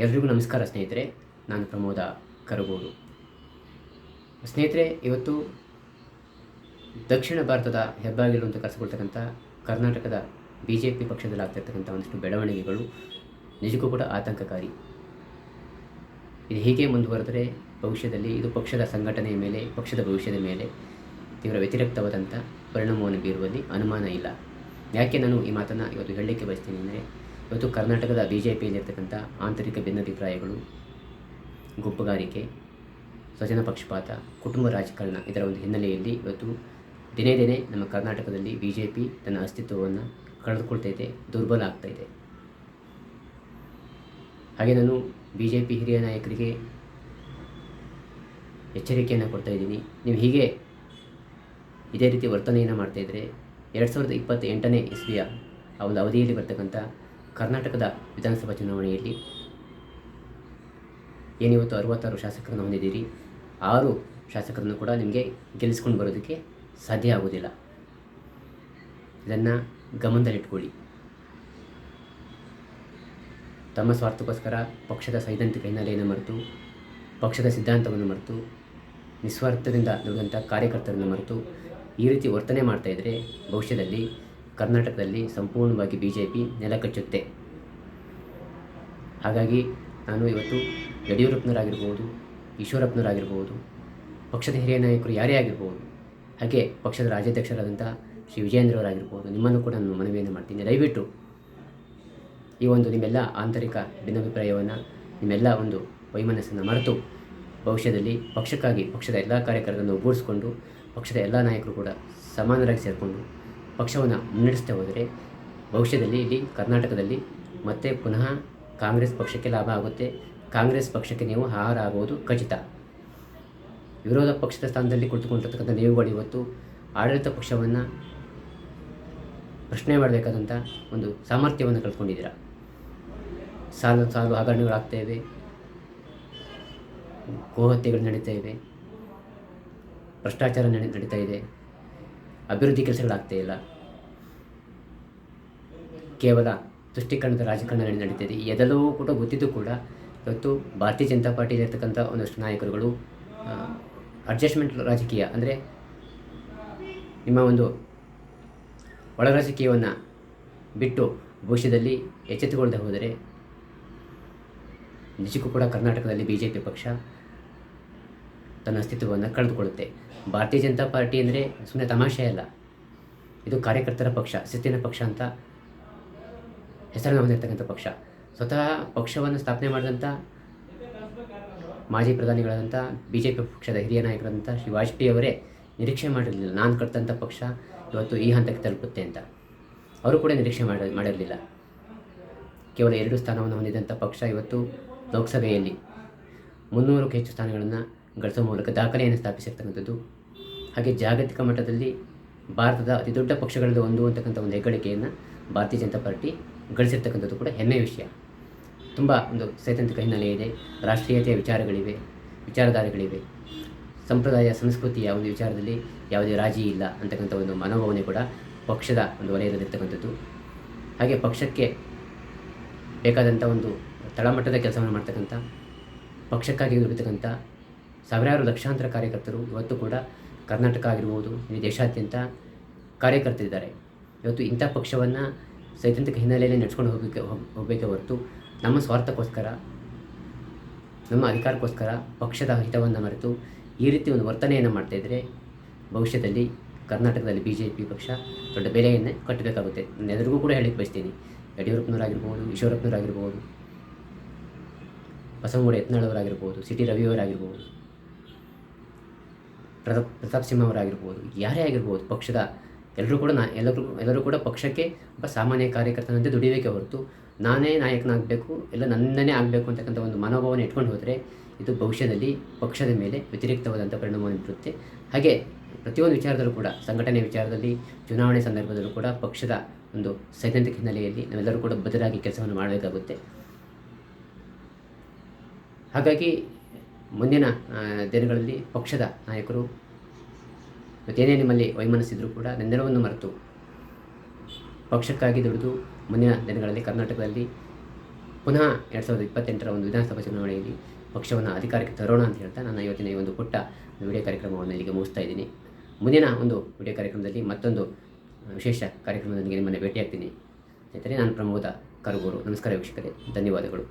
ಎಲ್ರಿಗೂ ನಮಸ್ಕಾರ ಸ್ನೇಹಿತರೆ. ನಾನು ಪ್ರಮೋದ ಕರಗೂರು. ಸ್ನೇಹಿತರೆ, ಇವತ್ತು ದಕ್ಷಿಣ ಭಾರತದ ಹೆಬ್ಬಾಗಿಲು ಅಂತ ಕರೆಸಿಕೊಳ್ತಕ್ಕಂಥ ಕರ್ನಾಟಕದ BJP ಪಕ್ಷದಲ್ಲಿ ಆಗ್ತಿರ್ತಕ್ಕಂಥ ಒಂದಿಷ್ಟು ಬೆಳವಣಿಗೆಗಳು ನಿಜಕ್ಕೂ ಕೂಡ ಆತಂಕಕಾರಿ. ಇದು ಹೀಗೆ ಮುಂದುವರೆದರೆ ಭವಿಷ್ಯದಲ್ಲಿ ಇದು ಪಕ್ಷದ ಸಂಘಟನೆಯ ಮೇಲೆ, ಪಕ್ಷದ ಭವಿಷ್ಯದ ಮೇಲೆ ತೀವ್ರ ವ್ಯತಿರಿಕ್ತವಾದಂಥ ಪರಿಣಾಮವನ್ನು ಬೀರುವಲ್ಲಿ ಅನುಮಾನ ಇಲ್ಲ. ಯಾಕೆ ನಾನು ಈ ಮಾತನ್ನು ಇವತ್ತು ಹೇಳಲಿಕ್ಕೆ ಬಯಸ್ತೀನಿ ಅಂದರೆ, ಇವತ್ತು ಕರ್ನಾಟಕದ BJPಯಲ್ಲಿರ್ತಕ್ಕಂಥ ಆಂತರಿಕ ಭಿನ್ನಾಭಿಪ್ರಾಯಗಳು, ಗುಂಪುಗಾರಿಕೆ, ಸ್ವಜನ ಪಕ್ಷಪಾತ, ಕುಟುಂಬ ರಾಜಕಾರಣ ಇದರ ಒಂದು ಹಿನ್ನೆಲೆಯಲ್ಲಿ ಇವತ್ತು ದಿನೇ ದಿನೇ ನಮ್ಮ ಕರ್ನಾಟಕದಲ್ಲಿ BJP ತನ್ನ ಅಸ್ತಿತ್ವವನ್ನು ಕಳೆದುಕೊಳ್ತಾ ಇದೆ, ದುರ್ಬಲ ಆಗ್ತಾ ಇದೆ. ಹಾಗೆ ನಾನು BJP ಹಿರಿಯ ನಾಯಕರಿಗೆ ಎಚ್ಚರಿಕೆಯನ್ನು ಕೊಡ್ತಾ ಇದ್ದೀನಿ. ನೀವು ಹೀಗೆ ಇದೇ ರೀತಿ ವರ್ತನೆಯನ್ನು ಮಾಡ್ತಾಯಿದ್ರೆ 2028ನೇ ಇಸ್ವಿಯ ಆ ಒಂದು ಅವಧಿಯಲ್ಲಿ ಬರ್ತಕ್ಕಂಥ ಕರ್ನಾಟಕದ ವಿಧಾನಸಭಾ ಚುನಾವಣೆಯಲ್ಲಿ ಏನಿವತ್ತು 66 ಶಾಸಕರನ್ನು ಹೊಂದಿದ್ದೀರಿ, 6 ಶಾಸಕರನ್ನು ಕೂಡ ನಿಮಗೆ ಗೆಲ್ಲಿಸ್ಕೊಂಡು ಬರೋದಕ್ಕೆ ಸಾಧ್ಯ ಆಗೋದಿಲ್ಲ. ಇದನ್ನು ಗಮನದಲ್ಲಿಟ್ಕೊಳ್ಳಿ. ತಮ್ಮ ಸ್ವಾರ್ಥಕ್ಕೋಸ್ಕರ ಪಕ್ಷದ ಸೈದ್ಧಾಂತಿಕ ಹಿನ್ನೆಲೆಯನ್ನು ಮರೆತು, ಪಕ್ಷದ ಸಿದ್ಧಾಂತವನ್ನು ಮರೆತು, ನಿಸ್ವಾರ್ಥದಿಂದ ದುಡಿದಂಥ ಕಾರ್ಯಕರ್ತರನ್ನು ಮರೆತು ಈ ರೀತಿ ವರ್ತನೆ ಮಾಡ್ತಾಯಿದ್ರೆ ಭವಿಷ್ಯದಲ್ಲಿ ಕರ್ನಾಟಕದಲ್ಲಿ ಸಂಪೂರ್ಣವಾಗಿ BJP ನೆಲಕಚ್ಚುತ್ತೆ. ಹಾಗಾಗಿ ನಾನು ಇವತ್ತು ಯಡಿಯೂರಪ್ಪನವರಾಗಿರ್ಬೋದು, ಈಶ್ವರಪ್ಪನವರಾಗಿರ್ಬೋದು, ಪಕ್ಷದ ಹಿರಿಯ ನಾಯಕರು ಯಾರೇ ಆಗಿರ್ಬೋದು, ಹಾಗೆ ಪಕ್ಷದ ರಾಜ್ಯಾಧ್ಯಕ್ಷರಾದಂಥ ಶ್ರೀ ವಿಜಯೇಂದ್ರವರಾಗಿರ್ಬೋದು, ನಿಮ್ಮನ್ನು ಕೂಡ ನಾನು ಮನವಿಯನ್ನು ಮಾಡ್ತೀನಿ. ದಯವಿಟ್ಟು ಈ ಒಂದು ನಿಮ್ಮೆಲ್ಲ ಆಂತರಿಕ ಭಿನ್ನಾಭಿಪ್ರಾಯವನ್ನು, ನಿಮ್ಮೆಲ್ಲ ಒಂದು ವೈಮನಸ್ಸನ್ನು ಮರೆತು ಭವಿಷ್ಯದಲ್ಲಿ ಪಕ್ಷಕ್ಕಾಗಿ ಪಕ್ಷದ ಎಲ್ಲ ಕಾರ್ಯಕರ್ತರನ್ನು ಒಗ್ಗೂಡಿಸ್ಕೊಂಡು, ಪಕ್ಷದ ಎಲ್ಲ ನಾಯಕರು ಕೂಡ ಸಮಾನರಾಗಿ ಸೇರಿಕೊಂಡು ಪಕ್ಷವನ್ನು ಮುನ್ನಡೆಸ್ತಾ ಹೋದರೆ ಭವಿಷ್ಯದಲ್ಲಿ ಇಲ್ಲಿ ಕರ್ನಾಟಕದಲ್ಲಿ ಮತ್ತೆ ಪುನಃ ಕಾಂಗ್ರೆಸ್ ಪಕ್ಷಕ್ಕೆ ಲಾಭ ಆಗುತ್ತೆ. ಕಾಂಗ್ರೆಸ್ ಪಕ್ಷಕ್ಕೆ ನೀವು ಆಹಾರ ಆಗುವುದು ಖಚಿತ. ವಿರೋಧ ಪಕ್ಷದ ಸ್ಥಾನದಲ್ಲಿ ಕುಳಿತುಕೊಂಡಿರ್ತಕ್ಕಂಥ ನೀವುಗಳು ಇವತ್ತು ಆಡಳಿತ ಪಕ್ಷವನ್ನು ಪ್ರಶ್ನೆ ಮಾಡಬೇಕಾದಂಥ ಒಂದು ಸಾಮರ್ಥ್ಯವನ್ನು ಕಳ್ಕೊಂಡಿದ್ದೀರಾ. ಸಾಲು ಸಾಲು ಹಗರಣಗಳಾಗ್ತಾ ಇವೆ, ಗೋಹತ್ಯೆಗಳು ನಡೀತಾ ಇವೆ, ಭ್ರಷ್ಟಾಚಾರ ನಡೀತಾ ಇದೆ, ಅಭಿವೃದ್ಧಿ ಕೆಲಸಗಳಾಗ್ತಾ ಇಲ್ಲ, ಕೇವಲ ತುಷ್ಟೀಕರಣದ ರಾಜಕಾರಣ ನಡೀತಿದೆ. ಎಲ್ಲವೂ ಕೂಡ ಗೊತ್ತಿದ್ದು ಕೂಡ ಇವತ್ತು ಭಾರತೀಯ ಜನತಾ ಪಾರ್ಟಿಯಲ್ಲಿರ್ತಕ್ಕಂಥ ಒಂದಷ್ಟು ನಾಯಕರುಗಳು ಅಡ್ಜಸ್ಟ್ಮೆಂಟ್ ರಾಜಕೀಯ ಅಂದರೆ ನಿಮ್ಮ ಒಂದು ಒಳ ರಾಜಕೀಯವನ್ನು ಬಿಟ್ಟು ಭವಿಷ್ಯದಲ್ಲಿ ಎಚ್ಚೆತ್ತುಕೊಳ್ಳದೆ ಹೋದರೆ ನಿಜಕ್ಕೂ ಕೂಡ ಕರ್ನಾಟಕದಲ್ಲಿ BJP ಪಕ್ಷ ತನ್ನ ಅಸ್ತಿತ್ವವನ್ನು ಕಳೆದುಕೊಳ್ಳುತ್ತೆ. ಭಾರತೀಯ ಜನತಾ ಪಾರ್ಟಿ ಅಂದರೆ ಸುಮ್ಮನೆ ತಮಾಷೆ ಅಲ್ಲ, ಇದು ಕಾರ್ಯಕರ್ತರ ಪಕ್ಷ, ಶಿಸ್ತಿನ ಪಕ್ಷ ಅಂತ ಹೆಸರನ್ನು ಹೊಂದಿರತಕ್ಕಂಥ ಪಕ್ಷ. ಸ್ವತಃ ಪಕ್ಷವನ್ನು ಸ್ಥಾಪನೆ ಮಾಡಿದಂಥ ಮಾಜಿ ಪ್ರಧಾನಿಗಳಾದಂಥ BJP ಪಕ್ಷದ ಹಿರಿಯ ನಾಯಕರಾದಂಥ ಶ್ರೀ ವಾಜಪೇಯಿ ಅವರೇ ನಿರೀಕ್ಷೆ ಮಾಡಿರಲಿಲ್ಲ ನಾನು ಕಟ್ಟಿದಂಥ ಪಕ್ಷ ಇವತ್ತು ಈ ಹಂತಕ್ಕೆ ತಲುಪುತ್ತೆ ಅಂತ. ಅವರು ಕೂಡ ನಿರೀಕ್ಷೆ ಮಾಡಿರಲಿಲ್ಲ. ಕೇವಲ 2 ಸ್ಥಾನವನ್ನು ಹೊಂದಿದಂಥ ಪಕ್ಷ ಇವತ್ತು ಲೋಕಸಭೆಯಲ್ಲಿ 300ಕ್ಕೂ ಹೆಚ್ಚು ಸ್ಥಾನಗಳನ್ನು ಗಳಿಸುವ ಮೂಲಕ ದಾಖಲೆಯನ್ನು ಸ್ಥಾಪಿಸಿರ್ತಕ್ಕಂಥದ್ದು. ಹಾಗೆ ಜಾಗತಿಕ ಮಟ್ಟದಲ್ಲಿ ಭಾರತದ ಅತಿ ದೊಡ್ಡ ಪಕ್ಷಗಳಲ್ಲಿ ಒಂದು ಅಂತಕ್ಕಂಥ ಒಂದು ಹೆಗ್ಗಳಿಕೆಯನ್ನು ಭಾರತೀಯ ಜನತಾ ಪಾರ್ಟಿ ಗಳಿಸಿರ್ತಕ್ಕಂಥದ್ದು ಕೂಡ ಹೆಮ್ಮೆಯ ವಿಷಯ. ತುಂಬ ಒಂದು ಸೈದ್ಧಾಂತಿಕ ಹಿನ್ನೆಲೆ ಇದೆ, ರಾಷ್ಟ್ರೀಯತೆಯ ವಿಚಾರಗಳಿವೆ, ವಿಚಾರಧಾರೆಗಳಿವೆ, ಸಂಪ್ರದಾಯ ಸಂಸ್ಕೃತಿಯ ಒಂದು ವಿಚಾರದಲ್ಲಿ ಯಾವುದೇ ರಾಜಿ ಇಲ್ಲ ಅಂತಕ್ಕಂಥ ಒಂದು ಮನೋಭಾವನೆ ಕೂಡ ಪಕ್ಷದ ಒಂದು ವಲಯದಲ್ಲಿರ್ತಕ್ಕಂಥದ್ದು. ಹಾಗೆ ಪಕ್ಷಕ್ಕೆ ಬೇಕಾದಂಥ ಒಂದು ತಳಮಟ್ಟದ ಕೆಲಸವನ್ನು ಮಾಡ್ತಕ್ಕಂಥ, ಪಕ್ಷಕ್ಕಾಗಿ ದುಡಿತಕ್ಕಂಥ ಸಾವಿರಾರು ಲಕ್ಷಾಂತರ ಕಾರ್ಯಕರ್ತರು ಇವತ್ತು ಕೂಡ ಕರ್ನಾಟಕ ಆಗಿರ್ಬೋದು, ಈ ದೇಶಾದ್ಯಂತ ಕಾರ್ಯಕರ್ತರಿದ್ದಾರೆ. ಇವತ್ತು ಇಂಥ ಪಕ್ಷವನ್ನು ಸೈದ್ಧಾಂತಿಕ ಹಿನ್ನೆಲೆಯಲ್ಲಿ ನಡೆಸ್ಕೊಂಡು ಹೋಗಬೇಕೇ ಹೊರತು ನಮ್ಮ ಸ್ವಾರ್ಥಕ್ಕೋಸ್ಕರ, ನಮ್ಮ ಅಧಿಕಾರಕ್ಕೋಸ್ಕರ ಪಕ್ಷದ ಹಿತವನ್ನು ಮರೆತು ಈ ರೀತಿ ಒಂದು ವರ್ತನೆಯನ್ನು ಮಾಡ್ತಾಯಿದ್ರೆ ಭವಿಷ್ಯದಲ್ಲಿ ಕರ್ನಾಟಕದಲ್ಲಿ BJP ಪಕ್ಷ ದೊಡ್ಡ ಬೆಲೆಯನ್ನು ಕಟ್ಟಬೇಕಾಗುತ್ತೆ. ನಾನು ಎಲ್ರಿಗೂ ಕೂಡ ಹೇಳಲಿಕ್ಕೆ ಬಯಸ್ತೀನಿ, ಯಡಿಯೂರಪ್ಪನವರಾಗಿರ್ಬೋದು, ಈಶ್ವರಪ್ಪನವರಾಗಿರ್ಬೋದು, ಬಸವನಗೌಡ ಯತ್ನಾಳವರಾಗಿರ್ಬೋದು, CT ರವಿಯವರಾಗಿರ್ಬೋದು, ಪ್ರತಾಪ್ ಸಿಂಹ ಅವರಾಗಿರ್ಬೋದು, ಯಾರೇ ಆಗಿರ್ಬೋದು, ಪಕ್ಷದ ಎಲ್ಲರೂ ಕೂಡ ಪಕ್ಷಕ್ಕೆ ಒಬ್ಬ ಸಾಮಾನ್ಯ ಕಾರ್ಯಕರ್ತನಂತೆ ದುಡಿಬೇಕೇ ಹೊರತು ನಾನೇ ನಾಯಕನಾಗಬೇಕು, ಎಲ್ಲ ನನ್ನನ್ನೇ ಆಗಬೇಕು ಅಂತಕ್ಕಂಥ ಒಂದು ಮನೋಭಾವನೆ ಇಟ್ಕೊಂಡು ಹೋದರೆ ಇದು ಭವಿಷ್ಯದಲ್ಲಿ ಪಕ್ಷದ ಮೇಲೆ ವ್ಯತಿರಿಕ್ತವಾದಂಥ ಪರಿಣಾಮವನ್ನು ಬೀರುತ್ತೆ. ಹಾಗೆ ಪ್ರತಿಯೊಂದು ವಿಚಾರದಲ್ಲೂ ಕೂಡ, ಸಂಘಟನೆ ವಿಚಾರದಲ್ಲಿ, ಚುನಾವಣೆ ಸಂದರ್ಭದಲ್ಲೂ ಕೂಡ ಪಕ್ಷದ ಒಂದು ಸೈದ್ಧಾಂತಿಕ ಹಿನ್ನೆಲೆಯಲ್ಲಿ ನಾವೆಲ್ಲರೂ ಕೂಡ ಬದಲಾಗಿ ಕೆಲಸವನ್ನು ಮಾಡಬೇಕಾಗುತ್ತೆ. ಹಾಗಾಗಿ ಮುಂದಿನ ದಿನಗಳಲ್ಲಿ ಪಕ್ಷದ ನಾಯಕರು ಮತ್ತೇನೇ ನಿಮ್ಮಲ್ಲಿ ವೈಮನಸ್ಸಿದ್ರೂ ಕೂಡ ನೆನ್ನೆರವನ್ನು ಮರೆತು ಪಕ್ಷಕ್ಕಾಗಿ ದುಡಿದು ಮುಂದಿನ ದಿನಗಳಲ್ಲಿ ಕರ್ನಾಟಕದಲ್ಲಿ ಪುನಃ 2028ರ ಒಂದು ವಿಧಾನಸಭಾ ಚುನಾವಣೆಯಲ್ಲಿ ಪಕ್ಷವನ್ನು ಅಧಿಕಾರಕ್ಕೆ ತರೋಣ ಅಂತ ಹೇಳ್ತಾ ನನ್ನ ಇವತ್ತಿನ ಈ ಒಂದು ಪುಟ್ಟ ವಿಡಿಯೋ ಕಾರ್ಯಕ್ರಮವನ್ನು ಇಲ್ಲಿಗೆ ಮುಗಿಸ್ತಾ ಇದ್ದೀನಿ. ಮುಂದಿನ ಒಂದು ವಿಡಿಯೋ ಕಾರ್ಯಕ್ರಮದಲ್ಲಿ ಮತ್ತೊಂದು ವಿಶೇಷ ಕಾರ್ಯಕ್ರಮದೊಂದಿಗೆ ನಿಮ್ಮನ್ನು ಭೇಟಿಯಾಗ್ತೀನಿ. ಸ್ನೇಹಿತರೆ, ನಾನು ಪ್ರಮೋದ ಕರಗೂರು. ನಮಸ್ಕಾರ ವೀಕ್ಷಕರೇ, ಧನ್ಯವಾದಗಳು.